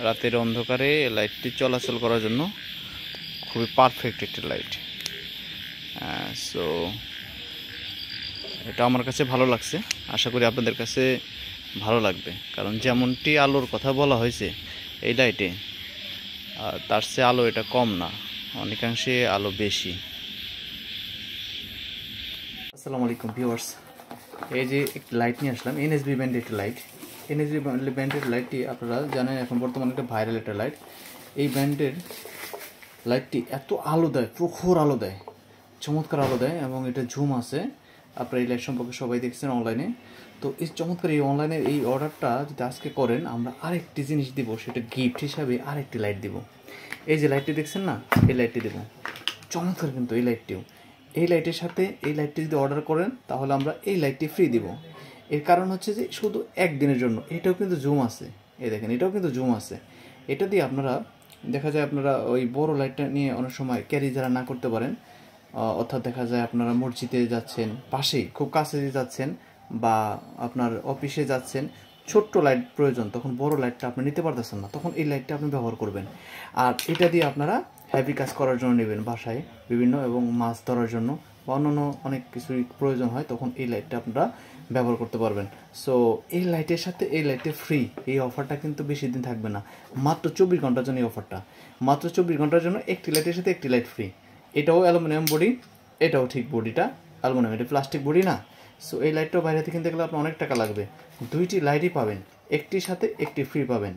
রাতের অন্ধকারে লাইটটি চলাচল করার জন্য খুবই পারফেক্ট একটি লাইট। সো এটা আমার কাছে ভালো লাগছে, আশা করি আপনাদের কাছে ভালো লাগবে। কারণ যেমনটি আলোর কথা বলা হয়েছে এই লাইটে, তার চেয়ে আলো এটা কম না, অনেকাংশে আলো বেশি। আসসালামু আলাইকুম ভিউয়ার্স, এই যে একটি লাইট নিয়ে আসলাম, এনএসবি ব্র্যান্ডের একটি লাইট। এনএসবি ব্র্যান্ডের লাইটটি আপনারা জানেন এখন বর্তমানে একটা ভাইরাল একটা লাইট। এই ব্র্যান্ডের লাইটটি এত আলো দেয়, প্রখর আলো দেয়, চমৎকার আলো দেয়, এবং এটা ঝুম আছে। আপনারা এই লাইট সম্পর্কে সবাই দেখছেন অনলাইনে। তো এই চমৎকার এই অনলাইনের এই অর্ডারটা যদি আজকে করেন, আমরা আরেকটি জিনিস দিব, সেটা গিফট হিসাবে আরেকটি লাইট দিব। এই যে লাইটটি দেখছেন না, এই লাইটটি দেবো, চমৎকার কিন্তু এই লাইটটিও। এই লাইটের সাথে এই লাইটটি যদি অর্ডার করেন তাহলে আমরা এই লাইটটি ফ্রি দিব। এর কারণ হচ্ছে যে শুধু একদিনের জন্য। এটাও কিন্তু জুম আছে, এই দেখেন এটাও কিন্তু জুম আছে। এটা দিয়ে আপনারা দেখা যায় আপনারা ওই বড় লাইটটা নিয়ে অনেক সময় ক্যারি যারা না করতে পারেন, অর্থাৎ দেখা যায় আপনারা মসজিদে যাচ্ছেন, পাশেই খুব কাছে যাচ্ছেন, বা আপনার অফিসে যাচ্ছেন, ছোট্ট লাইট প্রয়োজন, তখন বড় লাইটটা আপনি নিতে পারতেছেন না, তখন এই লাইটটা আপনি ব্যবহার করবেন। আর এটা দিয়ে আপনারা হেভি কাজ করার জন্য নেবেন, বাসায় বিভিন্ন, এবং মাছ ধরার জন্য বা অন্যান্য অনেক কিছুই প্রয়োজন হয়, তখন এই লাইটটা আপনারা ব্যবহার করতে পারবেন। সো এই লাইটের সাথে এই লাইটে ফ্রি, এই অফারটা কিন্তু বেশি দিন থাকবে না, মাত্র 24 ঘন্টার জন্য এই অফারটা। মাত্র 24 ঘন্টার জন্য একটি লাইটের সাথে একটি লাইট ফ্রি। এটাও অ্যালুমিনিয়াম বডি, এটাও ঠিক বডিটা অ্যালুমিনিয়াম, এটা প্লাস্টিক বডি না। সো এই লাইটটাও বাইরে থেকে কিনতে গেলে আপনার অনেক টাকা লাগবে। দুইটি লাইটই পাবেন, একটির সাথে একটি ফ্রি পাবেন।